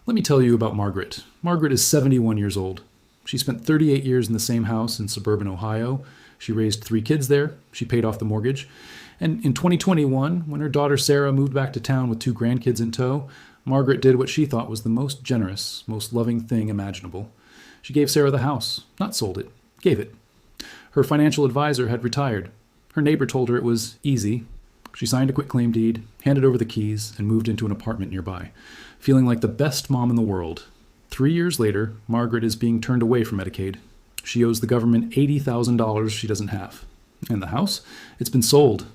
Let me tell you about Margaret. Margaret is 71 years old. She spent 38 years in the same house in suburban Ohio. She raised 3 kids there. She paid off the mortgage. And in 2021, when her daughter Sarah moved back to town with 2 grandkids in tow, Margaret did what she thought was the most generous, most loving thing imaginable. She gave Sarah the house, not sold it, gave it. Her financial advisor had retired. Her neighbor told her it was easy. She signed a quitclaim deed, handed over the keys, and moved into an apartment nearby, feeling like the best mom in the world. 3 years later, Margaret is being turned away from Medicaid. She owes the government $80,000 she doesn't have. And the house? It's been sold.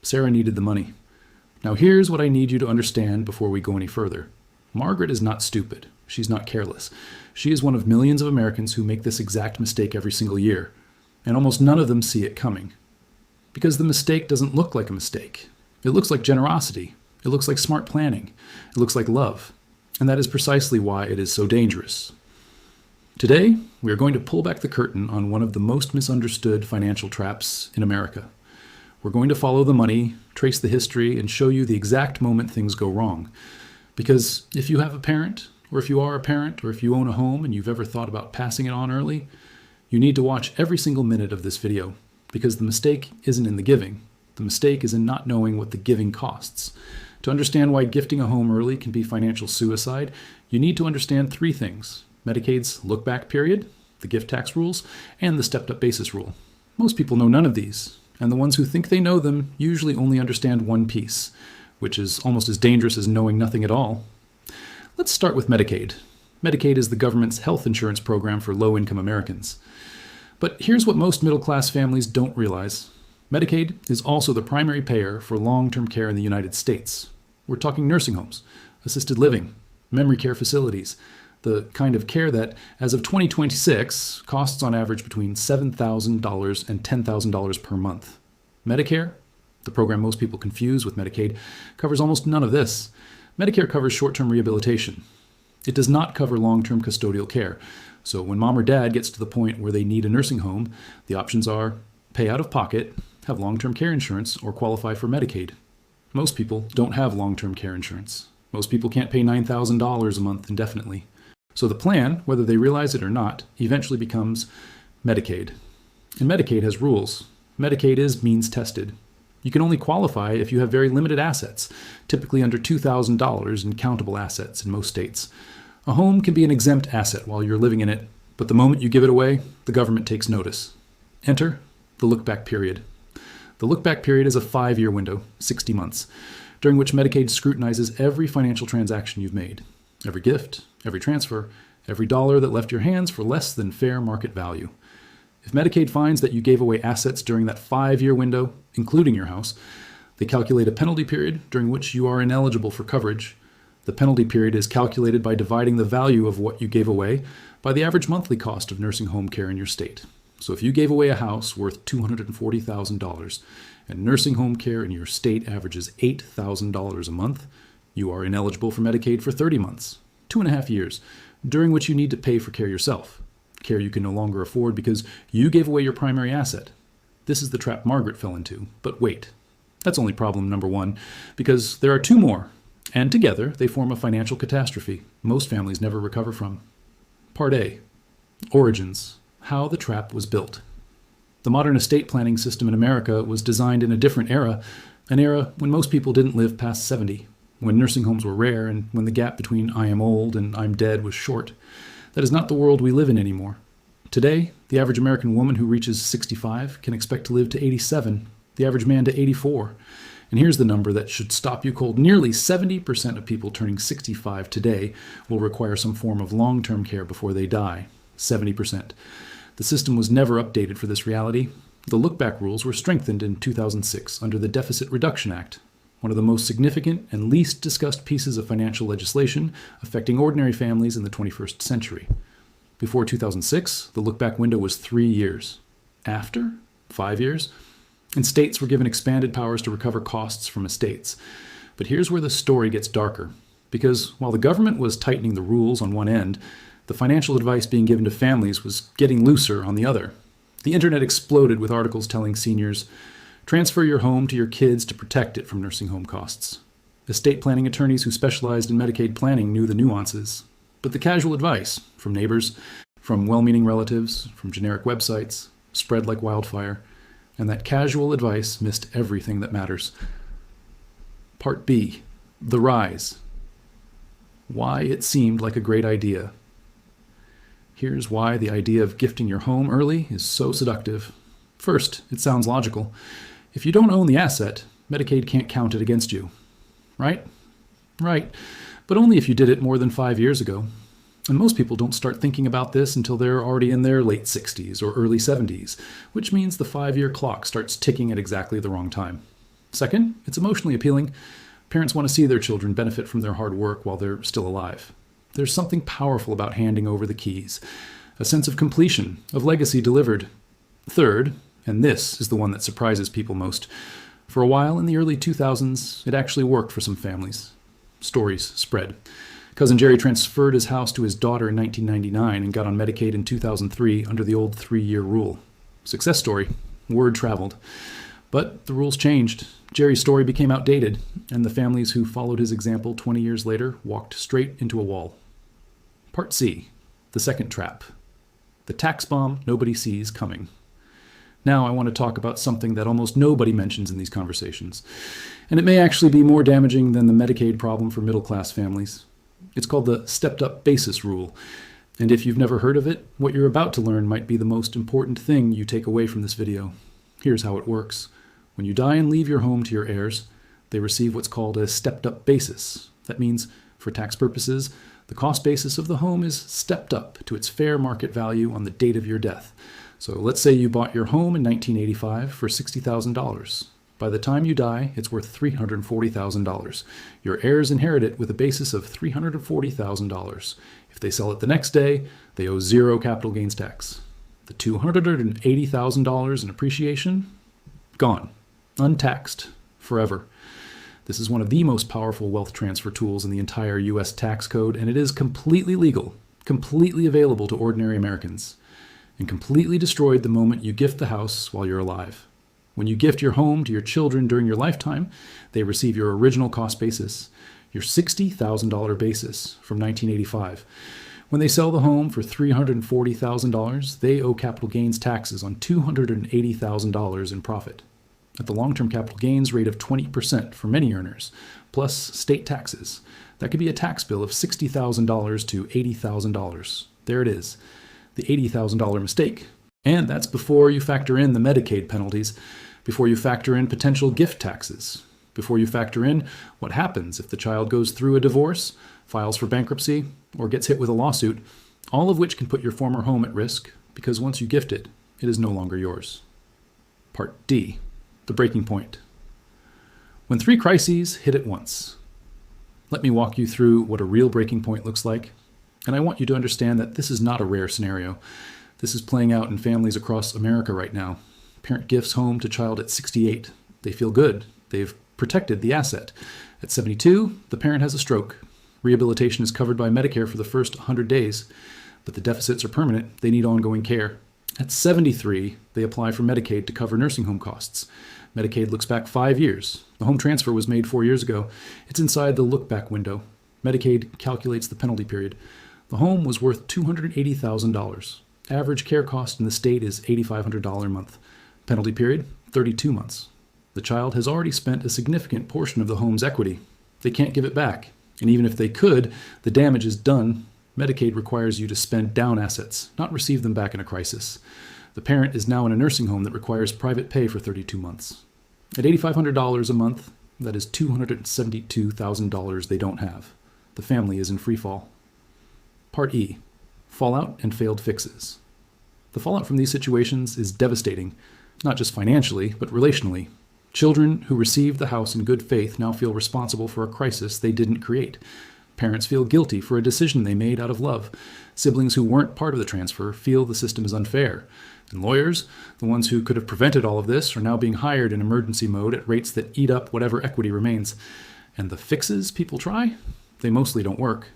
Sarah needed the money. Now here's what I need you to understand before we go any further. Margaret is not stupid. She's not careless. She is one of millions of Americans who make this exact mistake every single year. And almost none of them see it coming. Because the mistake doesn't look like a mistake. It looks like generosity. It looks like smart planning. It looks like love. And that is precisely why it is so dangerous. Today, we are going to pull back the curtain on one of the most misunderstood financial traps in America. We're going to follow the money, trace the history, and show you the exact moment things go wrong. Because if you have a parent, or if you are a parent, or if you own a home and you've ever thought about passing it on early, you need to watch every single minute of this video. Because the mistake isn't in the giving. The mistake is in not knowing what the giving costs. To understand why gifting a home early can be financial suicide, you need to understand 3 things: Medicaid's look-back period, the gift tax rules, and the stepped-up basis rule. Most people know none of these, and the ones who think they know them usually only understand one piece, which is almost as dangerous as knowing nothing at all. Let's start with Medicaid. Medicaid is the government's health insurance program for low-income Americans. But here's what most middle-class families don't realize. Medicaid is also the primary payer for long-term care in the United States. We're talking nursing homes, assisted living, memory care facilities, the kind of care that, as of 2026, costs on average between $7,000 and $10,000 per month. Medicare, the program most people confuse with Medicaid, covers almost none of this. Medicare covers short-term rehabilitation. It does not cover long-term custodial care. So when mom or dad gets to the point where they need a nursing home, the options are pay out of pocket, have long-term care insurance, or qualify for Medicaid. Most people don't have long-term care insurance. Most people can't pay $9,000 a month indefinitely. So the plan, whether they realize it or not, eventually becomes Medicaid. And Medicaid has rules. Medicaid is means tested. You can only qualify if you have very limited assets, typically under $2,000 in countable assets in most states. A home can be an exempt asset while you're living in it, but the moment you give it away, the government takes notice. Enter the look-back period. The look-back period is a 5-year window, 60 months, during which Medicaid scrutinizes every financial transaction you've made. Every gift, every transfer, every dollar that left your hands for less than fair market value. If Medicaid finds that you gave away assets during that 5-year window, including your house, they calculate a penalty period during which you are ineligible for coverage. The penalty period is calculated by dividing the value of what you gave away by the average monthly cost of nursing home care in your state. So if you gave away a house worth $240,000 and nursing home care in your state averages $8,000 a month, you are ineligible for Medicaid for 30 months, 2.5 years, during which you need to pay for care yourself. Care you can no longer afford because you gave away your primary asset. This is the trap Margaret fell into. But wait, that's only problem number 1, because there are 2 more. And together, they form a financial catastrophe most families never recover from. Part A. Origins. How the trap was built. The modern estate planning system in America was designed in a different era, an era when most people didn't live past 70, when nursing homes were rare, and when the gap between I am old and I'm dead was short. That is not the world we live in anymore. Today, the average American woman who reaches 65 can expect to live to 87, the average man to 84. And here's the number that should stop you cold. Nearly 70% of people turning 65 today will require some form of long-term care before they die. 70%. The system was never updated for this reality. The look-back rules were strengthened in 2006 under the Deficit Reduction Act, one of the most significant and least discussed pieces of financial legislation affecting ordinary families in the 21st century. Before 2006, the look-back window was 3 years. After? 5 years. And states were given expanded powers to recover costs from estates. But here's where the story gets darker. Because while the government was tightening the rules on one end, the financial advice being given to families was getting looser on the other. The internet exploded with articles telling seniors, transfer your home to your kids to protect it from nursing home costs. Estate planning attorneys who specialized in Medicaid planning knew the nuances. But the casual advice from neighbors, from well-meaning relatives, from generic websites, spread like wildfire, and that casual advice missed everything that matters. Part B, the rise. Why it seemed like a great idea. Here's why the idea of gifting your home early is so seductive. First, it sounds logical. If you don't own the asset, Medicaid can't count it against you. Right? Right. But only if you did it more than 5 years ago. And most people don't start thinking about this until they're already in their late 60s or early 70s, which means the 5-year clock starts ticking at exactly the wrong time. Second, it's emotionally appealing. Parents want to see their children benefit from their hard work while they're still alive. There's something powerful about handing over the keys, a sense of completion, of legacy delivered. Third, and this is the one that surprises people most, for a while in the early 2000s, it actually worked for some families. Stories spread. Cousin Jerry transferred his house to his daughter in 1999 and got on Medicaid in 2003 under the old 3-year rule. Success story. Word traveled. But the rules changed. Jerry's story became outdated, and the families who followed his example 20 years later walked straight into a wall. Part C, the second trap. The tax bomb nobody sees coming. Now I want to talk about something that almost nobody mentions in these conversations, and it may actually be more damaging than the Medicaid problem for middle-class families. It's called the stepped-up basis rule, and if you've never heard of it, what you're about to learn might be the most important thing you take away from this video. Here's how it works. When you die and leave your home to your heirs, they receive what's called a stepped-up basis. That means, for tax purposes, the cost basis of the home is stepped up to its fair market value on the date of your death. So let's say you bought your home in 1985 for $60,000. By the time you die, it's worth $340,000. Your heirs inherit it with a basis of $340,000. If they sell it the next day, they owe zero capital gains tax. The $280,000 in appreciation? Gone. Untaxed. Forever. This is one of the most powerful wealth transfer tools in the entire U.S. tax code, and it is completely legal, completely available to ordinary Americans, and completely destroyed the moment you gift the house while you're alive. When you gift your home to your children during your lifetime, they receive your original cost basis, your $60,000 basis from 1985. When they sell the home for $340,000, they owe capital gains taxes on $280,000 in profit, at the long-term capital gains rate of 20% for many earners, plus state taxes. That could be a tax bill of $60,000 to $80,000. There it is, the $80,000 mistake. And that's before you factor in the Medicaid penalties, before you factor in potential gift taxes, before you factor in what happens if the child goes through a divorce, files for bankruptcy, or gets hit with a lawsuit, all of which can put your former home at risk, because once you gift it, it is no longer yours. Part D, the breaking point. When 3 crises hit at once. Let me walk you through what a real breaking point looks like, and I want you to understand that this is not a rare scenario. This is playing out in families across America right now. Parent gifts home to child at 68. They feel good. They've protected the asset. At 72, the parent has a stroke. Rehabilitation is covered by Medicare for the first 100 days, but the deficits are permanent. They need ongoing care. At 73, they apply for Medicaid to cover nursing home costs. Medicaid looks back 5 years. The home transfer was made 4 years ago. It's inside the look-back window. Medicaid calculates the penalty period. The home was worth $280,000. Average care cost in the state is $8,500 a month. Penalty period, 32 months. The child has already spent a significant portion of the home's equity. They can't give it back. And even if they could, the damage is done. Medicaid requires you to spend down assets, not receive them back in a crisis. The parent is now in a nursing home that requires private pay for 32 months. At $8,500 a month, that is $272,000 they don't have. The family is in free fall. Part E, fallout and failed fixes. The fallout from these situations is devastating, not just financially, but relationally. Children who received the house in good faith now feel responsible for a crisis they didn't create. Parents feel guilty for a decision they made out of love. Siblings who weren't part of the transfer feel the system is unfair. And lawyers, the ones who could have prevented all of this, are now being hired in emergency mode at rates that eat up whatever equity remains. And the fixes people try? They mostly don't work.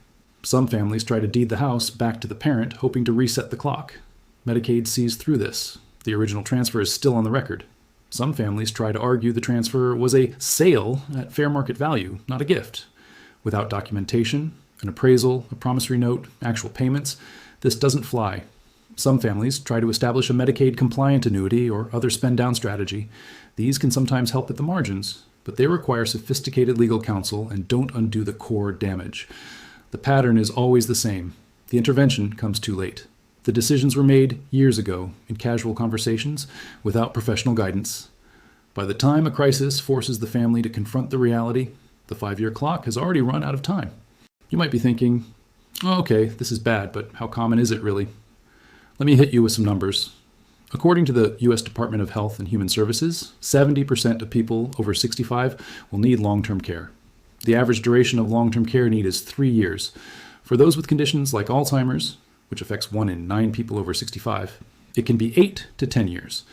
Some families try to deed the house back to the parent, hoping to reset the clock. Medicaid sees through this. The original transfer is still on the record. Some families try to argue the transfer was a sale at fair market value, not a gift. Without documentation, An appraisal, a promissory note, actual payments, this doesn't fly. Some families try to establish a Medicaid-compliant annuity or other spend-down strategy. These can sometimes help at the margins, but they require sophisticated legal counsel and don't undo the core damage. The pattern is always the same. The intervention comes too late. The decisions were made years ago in casual conversations without professional guidance. By the time a crisis forces the family to confront the reality, the 5-year clock has already run out of time. You might be thinking, oh, okay, this is bad, but how common is it really? Let me hit you with some numbers. According to the U.S. Department of Health and Human Services, 70% of people over 65 will need long-term care. The average duration of long-term care need is 3 years. For those with conditions like Alzheimer's, which affects 1 in 9 people over 65, it can be 8 to 10 years.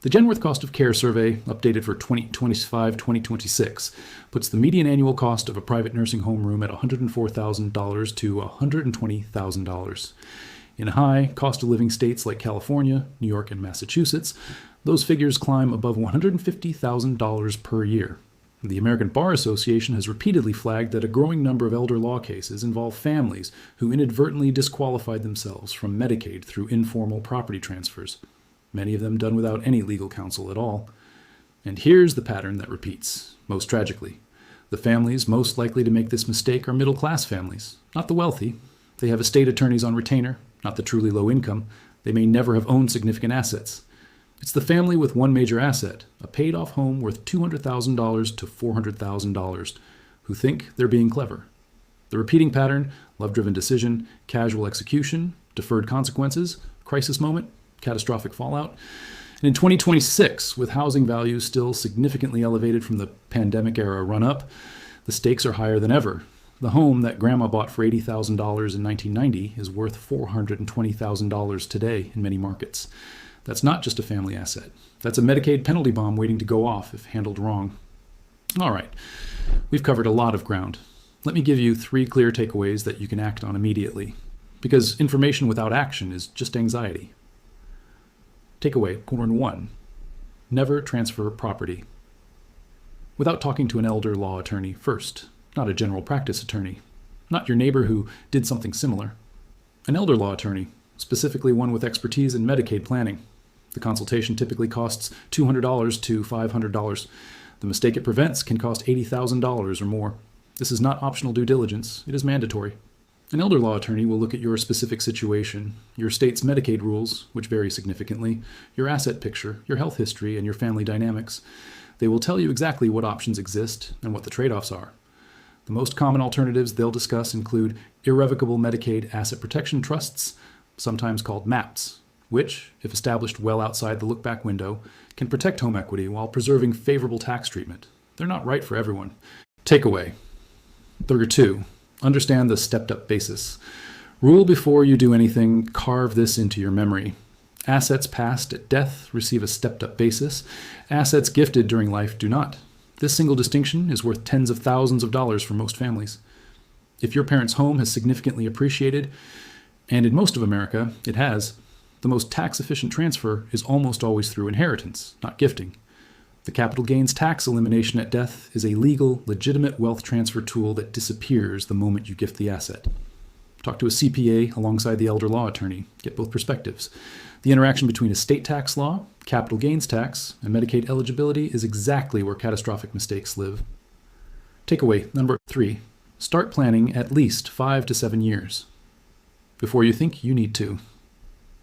The Genworth Cost of Care Survey, updated for 2025-2026, puts the median annual cost of a private nursing home room at $104,000 to $120,000. In high cost-of-living states like California, New York, and Massachusetts, those figures climb above $150,000 per year. The American Bar Association has repeatedly flagged that a growing number of elder law cases involve families who inadvertently disqualified themselves from Medicaid through informal property transfers, many of them done without any legal counsel at all. And here's the pattern that repeats, most tragically. The families most likely to make this mistake are middle-class families, not the wealthy. They have estate attorneys on retainer, not the truly low income. They may never have owned significant assets. It's the family with one major asset, a paid-off home worth $200,000 to $400,000, who think they're being clever. The repeating pattern, love-driven decision, casual execution, deferred consequences, crisis moment, catastrophic fallout. And in 2026, with housing values still significantly elevated from the pandemic-era run-up, the stakes are higher than ever. The home that Grandma bought for $80,000 in 1990 is worth $420,000 today in many markets. That's not just a family asset. That's a Medicaid penalty bomb waiting to go off if handled wrong. All right, we've covered a lot of ground. Let me give you 3 clear takeaways that you can act on immediately, because information without action is just anxiety. Takeaway 1: never transfer property without talking to an elder law attorney first. Not a general practice attorney, not your neighbor who did something similar. An elder law attorney, specifically one with expertise in Medicaid planning. The consultation typically costs $200 to $500. The mistake it prevents can cost $80,000 or more. This is not optional due diligence, it is mandatory. An elder law attorney will look at your specific situation, your state's Medicaid rules, which vary significantly, your asset picture, your health history, and your family dynamics. They will tell you exactly what options exist and what the trade-offs are. The most common alternatives they'll discuss include irrevocable Medicaid asset protection trusts, sometimes called MAPs, which, if established well outside the look-back window, can protect home equity while preserving favorable tax treatment. They're not right for everyone. Takeaway. 2. Understand the stepped-up basis. Rule before you do anything, carve this into your memory. Assets passed at death receive a stepped-up basis. Assets gifted during life do not. This single distinction is worth tens of thousands of dollars for most families. If your parents' home has significantly appreciated, and in most of America it has, the most tax-efficient transfer is almost always through inheritance, not gifting. The capital gains tax elimination at death is a legal, legitimate wealth transfer tool that disappears the moment you gift the asset. Talk to a CPA alongside the elder law attorney. Get both perspectives. The interaction between estate tax law, capital gains tax, and Medicaid eligibility is exactly where catastrophic mistakes live. Takeaway 3. Start planning at least 5 to 7 years before you think you need to.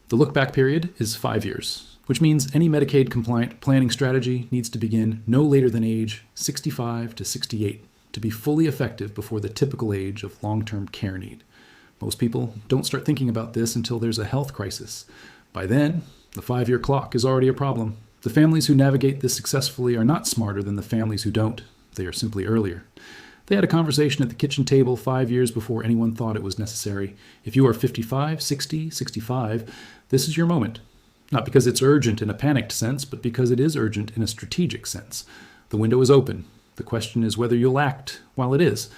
The look-back period is 5 years, which means any Medicaid-compliant planning strategy needs to begin no later than age 65 to 68 to be fully effective before the typical age of long-term care need. Most people don't start thinking about this until there's a health crisis. By then, the 5-year clock is already a problem. The families who navigate this successfully are not smarter than the families who don't. They are simply earlier. They had a conversation at the kitchen table 5 years before anyone thought it was necessary. If you are 55, 60, 65, this is your moment. Not because it's urgent in a panicked sense, but because it is urgent in a strategic sense. The window is open. The question is whether you'll act while it is.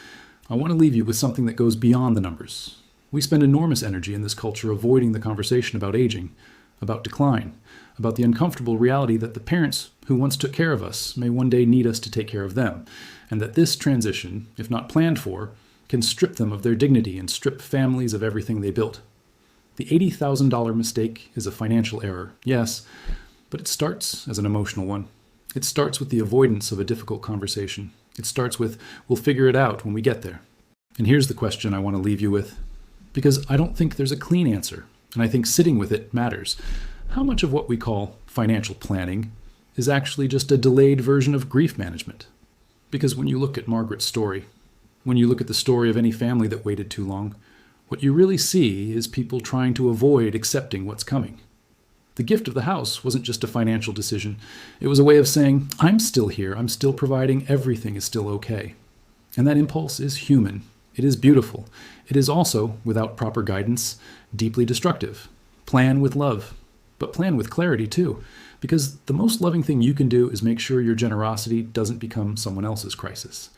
I want to leave you with something that goes beyond the numbers. We spend enormous energy in this culture avoiding the conversation about aging, about decline, about the uncomfortable reality that the parents who once took care of us may one day need us to take care of them, and that this transition, if not planned for, can strip them of their dignity and strip families of everything they built. The $80,000 mistake is a financial error, yes, but it starts as an emotional one. It starts with the avoidance of a difficult conversation. It starts with, we'll figure it out when we get there. And here's the question I want to leave you with, because I don't think there's a clean answer, and I think sitting with it matters. How much of what we call financial planning is actually just a delayed version of grief management? Because when you look at Margaret's story, when you look at the story of any family that waited too long, what you really see is people trying to avoid accepting what's coming. The gift of the house wasn't just a financial decision. It was a way of saying, I'm still here, I'm still providing, everything is still okay. And that impulse is human. It is beautiful. It is also, without proper guidance, deeply destructive. Plan with love, but plan with clarity too, because the most loving thing you can do is make sure your generosity doesn't become someone else's crisis.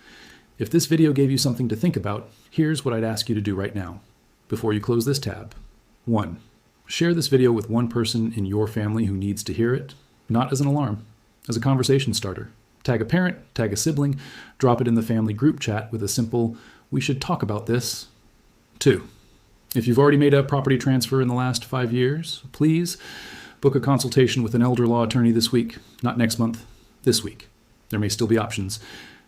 If this video gave you something to think about, here's what I'd ask you to do right now, before you close this tab. 1. Share this video with one person in your family who needs to hear it, not as an alarm, as a conversation starter. Tag a parent, tag a sibling, drop it in the family group chat with a simple, we should talk about this. 2. If you've already made a property transfer in the last 5 years, please book a consultation with an elder law attorney this week, not next month, this week. There may still be options,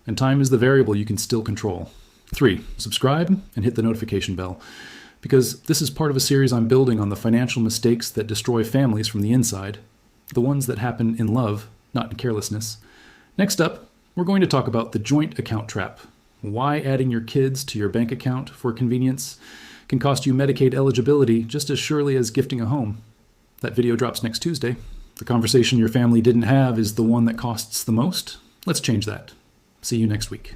and time is the variable you can still control. 3. Subscribe and hit the notification bell, because this is part of a series I'm building on the financial mistakes that destroy families from the inside, the ones that happen in love, not in carelessness. Next up, we're going to talk about the joint account trap, why adding your kids to your bank account for convenience can cost you Medicaid eligibility just as surely as gifting a home. That video drops next Tuesday. The conversation your family didn't have is the one that costs the most. Let's change that. See you next week.